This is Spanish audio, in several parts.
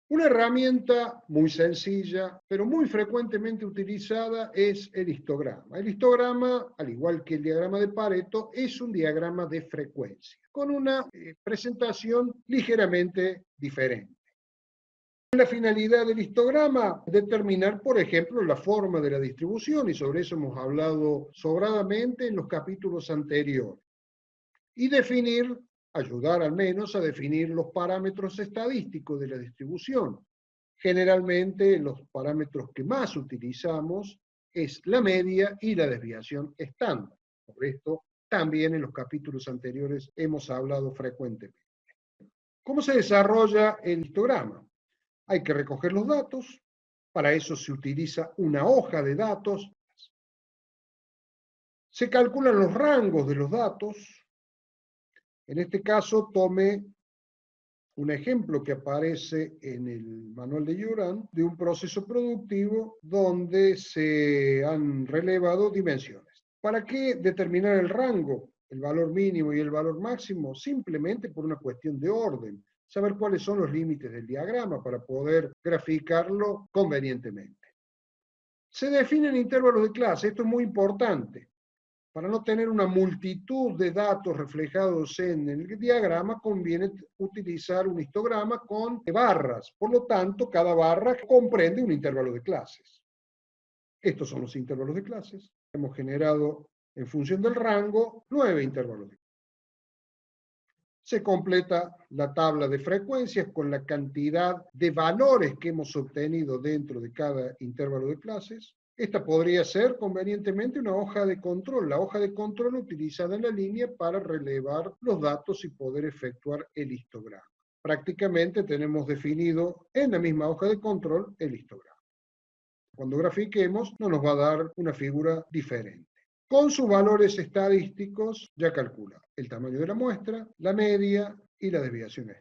Una herramienta muy sencilla, pero muy frecuentemente utilizada es el histograma. El histograma, al igual que el diagrama de Pareto, es un diagrama de frecuencia, con una presentación ligeramente diferente. La finalidad del histograma, determinar, por ejemplo, la forma de la distribución, y sobre eso hemos hablado sobradamente en los capítulos anteriores. Y definir, ayudar al menos a definir los parámetros estadísticos de la distribución. Generalmente los parámetros que más utilizamos es la media y la desviación estándar. Por esto también en los capítulos anteriores hemos hablado frecuentemente. ¿Cómo se desarrolla el histograma? Hay que recoger los datos, para eso se utiliza una hoja de datos, se calculan los rangos de los datos. En este caso tome un ejemplo que aparece en el manual de Juran de un proceso productivo donde se han relevado dimensiones. ¿Para qué determinar el rango, el valor mínimo y el valor máximo? Simplemente por una cuestión de orden, saber cuáles son los límites del diagrama para poder graficarlo convenientemente. Se definen intervalos de clase, esto es muy importante. Para no tener una multitud de datos reflejados en el diagrama, conviene utilizar un histograma con barras. Por lo tanto, cada barra comprende un intervalo de clases. Estos son los intervalos de clases. Hemos generado, en función del rango, 9 intervalos de clases. Se completa la tabla de frecuencias con la cantidad de valores que hemos obtenido dentro de cada intervalo de clases. Esta podría ser convenientemente una hoja de control, la hoja de control utilizada en la línea para relevar los datos y poder efectuar el histograma. Prácticamente tenemos definido en la misma hoja de control el histograma. Cuando grafiquemos no nos va a dar una figura diferente. Con sus valores estadísticos ya calcula el tamaño de la muestra, la media y la desviación.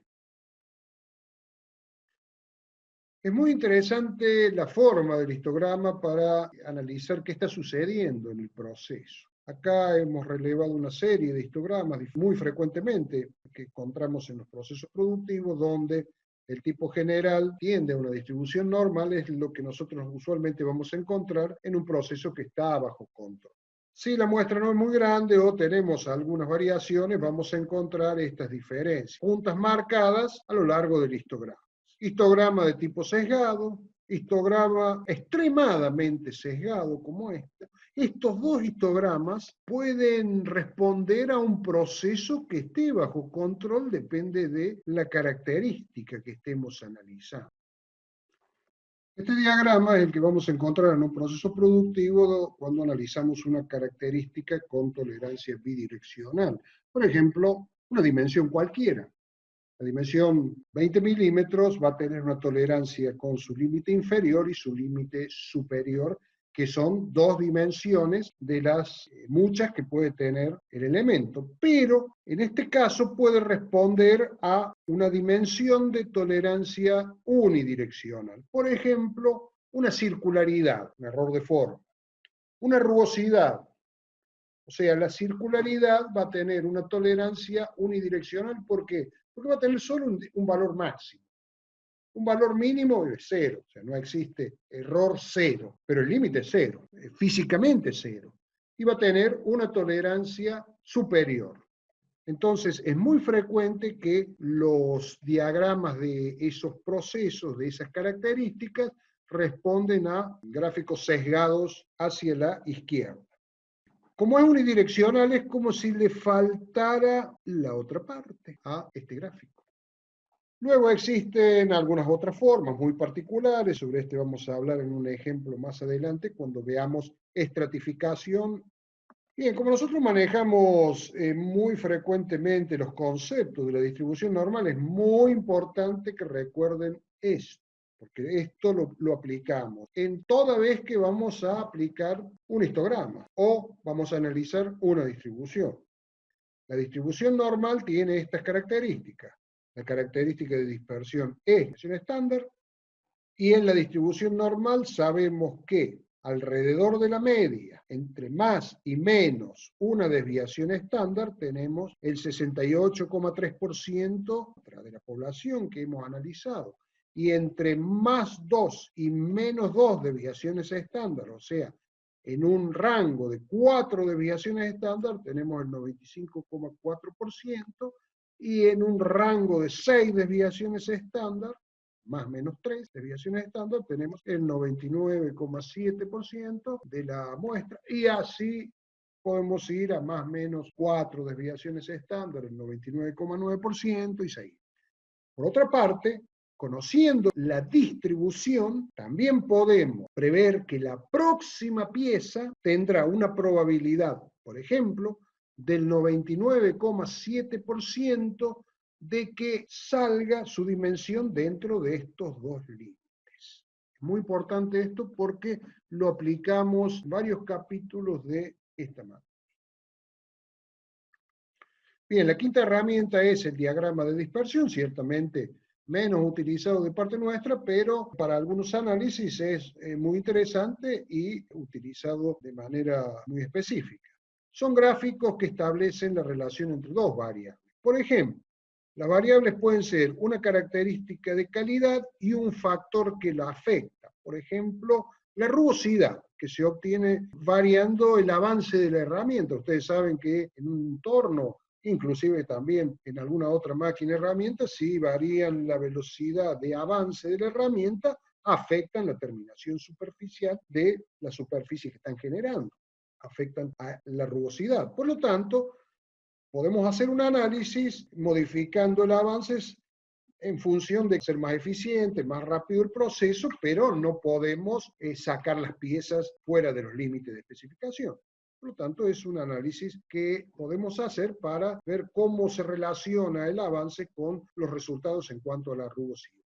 Es muy interesante la forma del histograma para analizar qué está sucediendo en el proceso. Acá hemos relevado una serie de histogramas muy frecuentemente que encontramos en los procesos productivos donde el tipo general tiende a una distribución normal, es lo que nosotros usualmente vamos a encontrar en un proceso que está bajo control. Si la muestra no es muy grande o tenemos algunas variaciones, vamos a encontrar estas diferencias, puntas marcadas a lo largo del histograma. Histograma de tipo sesgado, histograma extremadamente sesgado como este. Estos dos histogramas pueden responder a un proceso que esté bajo control, depende de la característica que estemos analizando. Este diagrama es el que vamos a encontrar en un proceso productivo cuando analizamos una característica con tolerancia bidireccional. Por ejemplo, una dimensión cualquiera. La dimensión 20 milímetros va a tener una tolerancia con su límite inferior y su límite superior, que son dos dimensiones de las muchas que puede tener el elemento. Pero en este caso puede responder a una dimensión de tolerancia unidireccional. Por ejemplo, una circularidad, un error de forma. Una rugosidad, o sea, la circularidad va a tener una tolerancia unidireccional. ¿Por qué? Porque va a tener solo un valor máximo. Un valor mínimo es cero, o sea, no existe error cero, pero el límite es cero, físicamente cero. Y va a tener una tolerancia superior. Entonces, es muy frecuente que los diagramas de esos procesos, de esas características, responden a gráficos sesgados hacia la izquierda. Como es unidireccional, es como si le faltara la otra parte a este gráfico. Luego existen algunas otras formas muy particulares, sobre este vamos a hablar en un ejemplo más adelante cuando veamos estratificación. Bien, como nosotros manejamos muy frecuentemente los conceptos de la distribución normal, es muy importante que recuerden esto, porque esto lo aplicamos en toda vez que vamos a aplicar un histograma o vamos a analizar una distribución. La distribución normal tiene estas características. La característica de dispersión es un estándar, y en la distribución normal sabemos que alrededor de la media, entre más y menos una desviación estándar, tenemos el 68,3% de la población que hemos analizado. y entre más 2 y menos 2 desviaciones estándar, o sea, en un rango de 4 desviaciones estándar tenemos el 95,4%, y en un rango de 6 desviaciones estándar, más menos 3 desviaciones estándar, tenemos el 99,7% de la muestra, y así podemos ir a más menos 4 desviaciones estándar, el 99,9% y seguir. Por otra parte, conociendo la distribución, también podemos prever que la próxima pieza tendrá una probabilidad, por ejemplo, del 99,7% de que salga su dimensión dentro de estos dos límites. Es muy importante esto porque lo aplicamos en varios capítulos de esta materia. Bien, la quinta herramienta es el diagrama de dispersión, ciertamente menos utilizado de parte nuestra, pero para algunos análisis es muy interesante y utilizado de manera muy específica. Son gráficos que establecen la relación entre dos variables. Por ejemplo, las variables pueden ser una característica de calidad y un factor que la afecta. Por ejemplo, la rugosidad, que se obtiene variando el avance de la herramienta. Ustedes saben que en un torno, inclusive también en alguna otra máquina herramienta, si varían la velocidad de avance de la herramienta, afectan la terminación superficial de la superficie que están generando, afectan a la rugosidad. Por lo tanto, podemos hacer un análisis modificando el avance en función de ser más eficiente, más rápido el proceso, pero no podemos sacar las piezas fuera de los límites de especificación. Por lo tanto, es un análisis que podemos hacer para ver cómo se relaciona el avance con los resultados en cuanto a la rugosidad.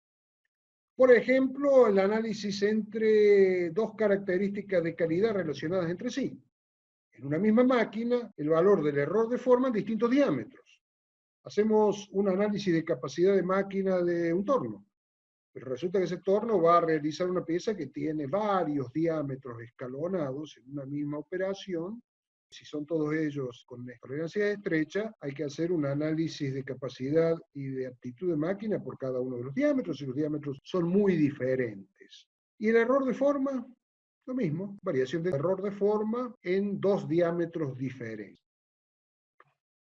Por ejemplo, el análisis entre dos características de calidad relacionadas entre sí. En una misma máquina, el valor del error de forma en distintos diámetros. Hacemos un análisis de capacidad de máquina de un torno, pero resulta que ese torno va a realizar una pieza que tiene varios diámetros escalonados en una misma operación. Si son todos ellos con tolerancia estrecha, hay que hacer un análisis de capacidad y de aptitud de máquina por cada uno de los diámetros, y los diámetros son muy diferentes. ¿Y el error de forma? Lo mismo, variación de error de forma en dos diámetros diferentes.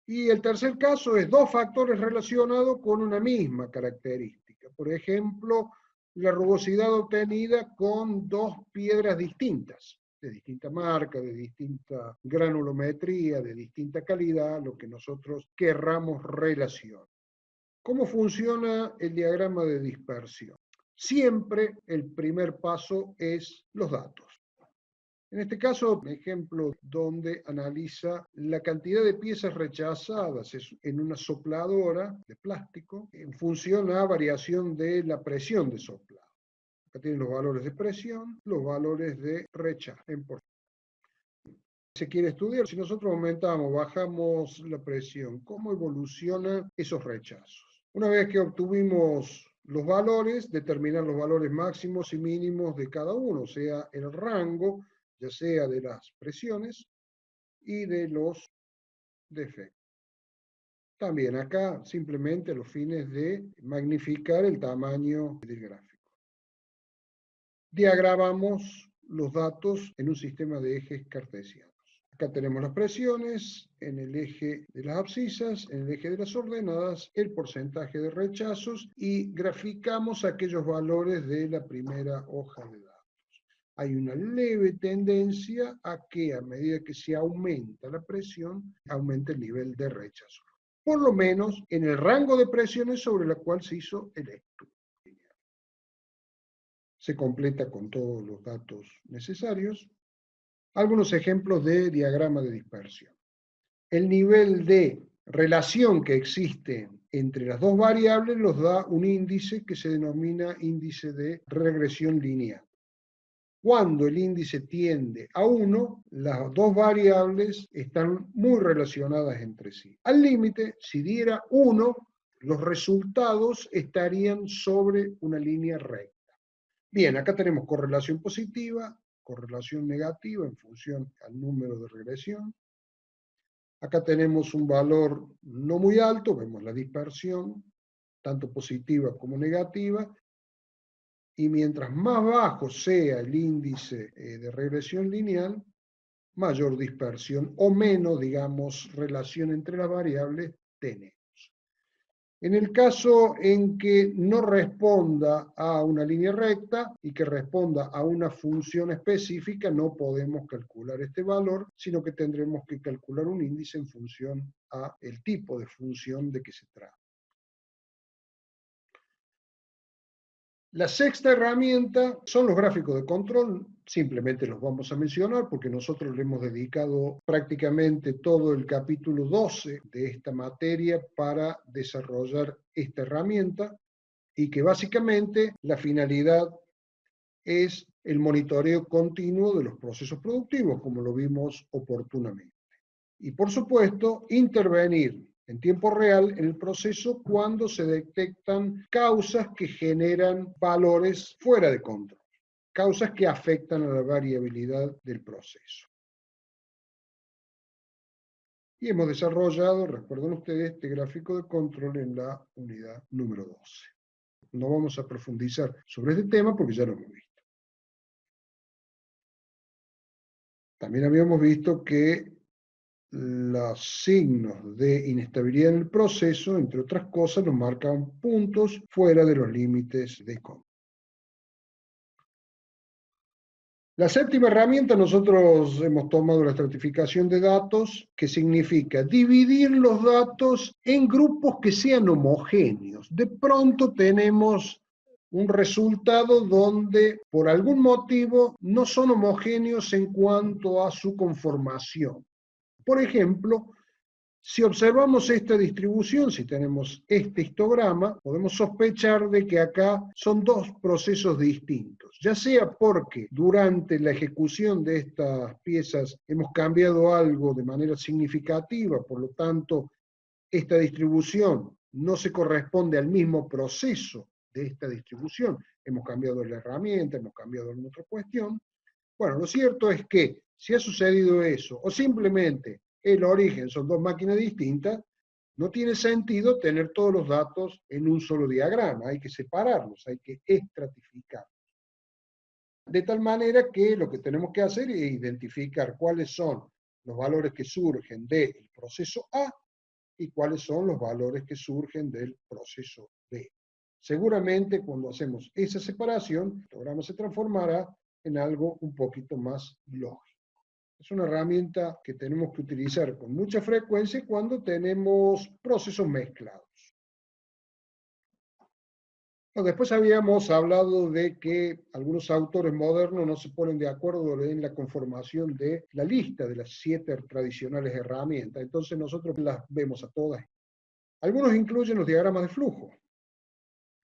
Y el tercer caso es dos factores relacionados con una misma característica. Por ejemplo, la rugosidad obtenida con dos piedras distintas, de distinta marca, de distinta granulometría, de distinta calidad, lo que nosotros querramos relacionar. ¿Cómo funciona el diagrama de dispersión? Siempre el primer paso es los datos. En este caso, un ejemplo donde analiza la cantidad de piezas rechazadas en una sopladora de plástico en función a variación de la presión de soplado. Acá tienen los valores de presión, los valores de rechazo. Se quiere estudiar, si nosotros aumentamos, bajamos la presión, ¿cómo evolucionan esos rechazos? Una vez que obtuvimos los valores, determinar los valores máximos y mínimos de cada uno, o sea, el rango, ya sea de las presiones y de los defectos. También acá simplemente a los fines de magnificar el tamaño del gráfico. Diagramamos los datos en un sistema de ejes cartesianos. Acá tenemos las presiones, en el eje de las abscisas, en el eje de las ordenadas, el porcentaje de rechazos, y graficamos aquellos valores de la primera hoja de datos. Hay una leve tendencia a que a medida que se aumenta la presión, aumenta el nivel de rechazo. Por lo menos en el rango de presiones sobre la cual se hizo el estudio. Se completa con todos los datos necesarios. Algunos ejemplos de diagrama de dispersión. El nivel de relación que existe entre las dos variables los da un índice que se denomina índice de regresión lineal. Cuando el índice tiende a 1, las dos variables están muy relacionadas entre sí. Al límite, si diera 1, los resultados estarían sobre una línea recta. Bien, acá tenemos correlación positiva, correlación negativa en función al número de regresión. Acá tenemos un valor no muy alto, vemos la dispersión, tanto positiva como negativa, y mientras más bajo sea el índice de regresión lineal, mayor dispersión o menos, digamos, relación entre las variables tenemos. En el caso en que no responda a una línea recta y que responda a una función específica, no podemos calcular este valor, sino que tendremos que calcular un índice en función a el tipo de función de que se trata. La sexta herramienta son los gráficos de control. Simplemente los vamos a mencionar porque nosotros le hemos dedicado prácticamente todo el capítulo 12 de esta materia para desarrollar esta herramienta y que básicamente la finalidad es el monitoreo continuo de los procesos productivos, como lo vimos oportunamente. Y por supuesto, intervenir en tiempo real en el proceso cuando se detectan causas que generan valores fuera de control, causas que afectan a la variabilidad del proceso. Y hemos desarrollado, recuerden ustedes, este gráfico de control en la unidad número 12. No vamos a profundizar sobre este tema porque ya lo hemos visto. También habíamos visto que los signos de inestabilidad en el proceso, entre otras cosas, nos marcan puntos fuera de los límites de control. La séptima herramienta, nosotros hemos tomado la estratificación de datos, que significa dividir los datos en grupos que sean homogéneos. De pronto tenemos un resultado donde por algún motivo no son homogéneos en cuanto a su conformación. Por ejemplo, si observamos esta distribución, si tenemos este histograma, podemos sospechar de que acá son dos procesos distintos, ya sea porque durante la ejecución de estas piezas hemos cambiado algo de manera significativa, por lo tanto, esta distribución no se corresponde al mismo proceso de esta distribución, hemos cambiado la herramienta, hemos cambiado alguna otra cuestión. Bueno, lo cierto es que si ha sucedido eso, o simplemente el origen son dos máquinas distintas, no tiene sentido tener todos los datos en un solo diagrama, hay que separarlos, hay que estratificarlos. De tal manera que lo que tenemos que hacer es identificar cuáles son los valores que surgen del proceso A y cuáles son los valores que surgen del proceso B. Seguramente cuando hacemos esa separación, el programa se transformará en algo un poquito más lógico. Es una herramienta que tenemos que utilizar con mucha frecuencia cuando tenemos procesos mezclados. Después habíamos hablado de que algunos autores modernos no se ponen de acuerdo en la conformación de la lista de las 7 tradicionales herramientas. Entonces nosotros las vemos a todas. Algunos incluyen los diagramas de flujo.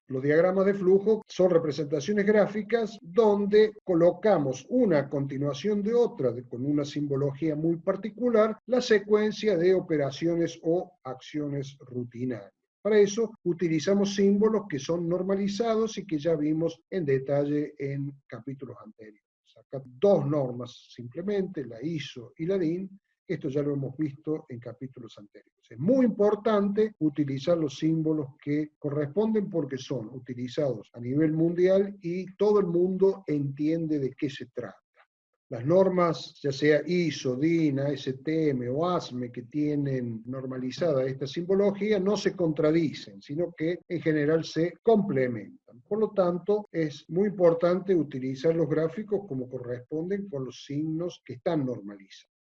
Los diagramas de flujo son representaciones gráficas donde colocamos una a continuación de otra, con una simbología muy particular, la secuencia de operaciones o acciones rutinarias. Para eso utilizamos símbolos que son normalizados y que ya vimos en detalle en capítulos anteriores. Acá dos normas simplemente, la ISO y la DIN. Esto ya lo hemos visto en capítulos anteriores. Es muy importante utilizar los símbolos que corresponden porque son utilizados a nivel mundial y todo el mundo entiende de qué se trata. Las normas, ya sea ISO, DIN, ASTM o ASME, que tienen normalizada esta simbología, no se contradicen, sino que en general se complementan. Por lo tanto, es muy importante utilizar los gráficos como corresponden con los signos que están normalizados.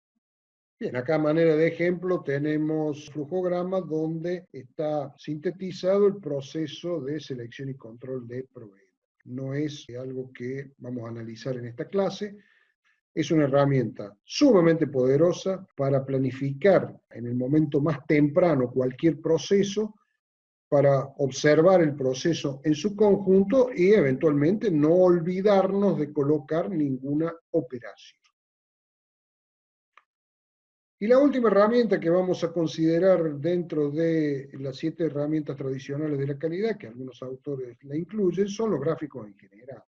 Bien, acá a manera de ejemplo tenemos flujograma donde está sintetizado el proceso de selección y control de proveedores. No es algo que vamos a analizar en esta clase, es una herramienta sumamente poderosa para planificar en el momento más temprano cualquier proceso, para observar el proceso en su conjunto y eventualmente no olvidarnos de colocar ninguna operación. Y la última herramienta que vamos a considerar dentro de las 7 herramientas tradicionales de la calidad, que algunos autores la incluyen, son los gráficos en general.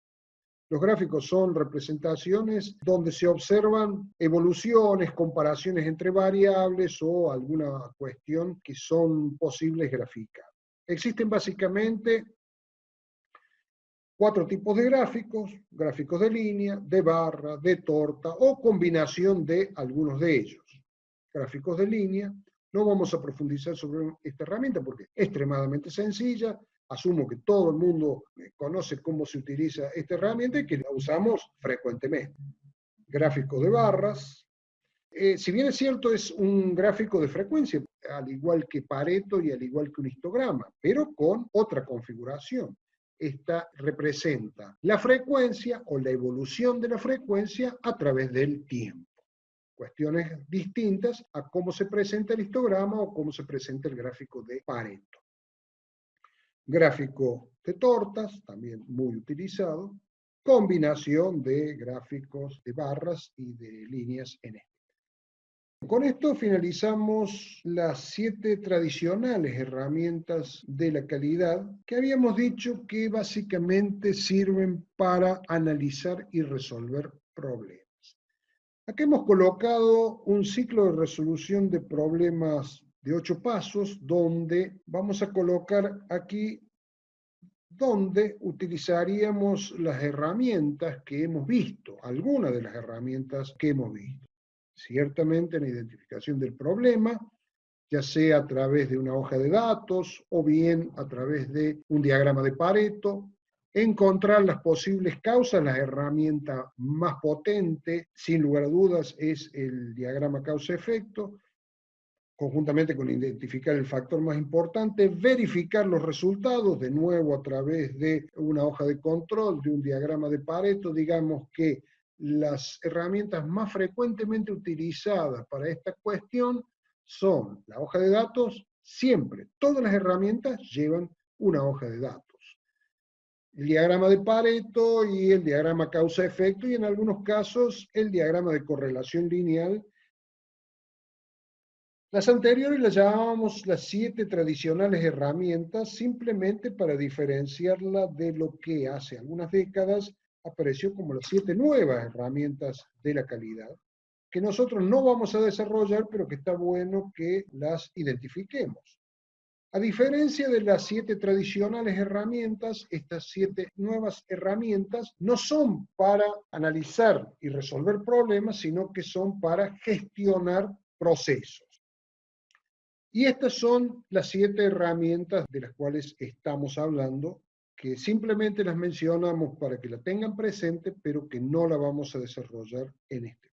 Los gráficos son representaciones donde se observan evoluciones, comparaciones entre variables o alguna cuestión que son posibles graficar. Existen básicamente 4 tipos de gráficos: gráficos de línea, de barra, de torta o combinación de algunos de ellos. Gráficos de línea, no vamos a profundizar sobre esta herramienta porque es extremadamente sencilla. Asumo que todo el mundo conoce cómo se utiliza esta herramienta y que la usamos frecuentemente. Gráfico de barras. Si bien es cierto, es un gráfico de frecuencia, al igual que Pareto y al igual que un histograma, pero con otra configuración. Esta representa la frecuencia o la evolución de la frecuencia a través del tiempo. Cuestiones distintas a cómo se presenta el histograma o cómo se presenta el gráfico de Pareto. Gráfico de tortas, también muy utilizado. Combinación de gráficos de barras y de líneas en este. Con esto finalizamos las 7 tradicionales herramientas de la calidad que habíamos dicho que básicamente sirven para analizar y resolver problemas. Aquí hemos colocado un ciclo de resolución de problemas de 8 pasos donde vamos a colocar aquí donde utilizaríamos las herramientas que hemos visto, algunas de las herramientas que hemos visto. Ciertamente en la identificación del problema, ya sea a través de una hoja de datos o bien a través de un diagrama de Pareto, encontrar las posibles causas. La herramienta más potente, sin lugar a dudas, es el diagrama causa-efecto, conjuntamente con identificar el factor más importante, verificar los resultados, de nuevo a través de una hoja de control, de un diagrama de Pareto. Digamos que las herramientas más frecuentemente utilizadas para esta cuestión son la hoja de datos. Siempre, todas las herramientas llevan una hoja de datos. El diagrama de Pareto y el diagrama causa-efecto, y en algunos casos el diagrama de correlación lineal. Las anteriores las llamábamos las 7 tradicionales herramientas, simplemente para diferenciarla de lo que hace algunas décadas apareció como las 7 nuevas herramientas de la calidad, que nosotros no vamos a desarrollar, pero que está bueno que las identifiquemos. A diferencia de las 7 tradicionales herramientas, estas 7 nuevas herramientas no son para analizar y resolver problemas, sino que son para gestionar procesos. Y estas son las 7 herramientas de las cuales estamos hablando, que simplemente las mencionamos para que la tengan presente, pero que no la vamos a desarrollar en este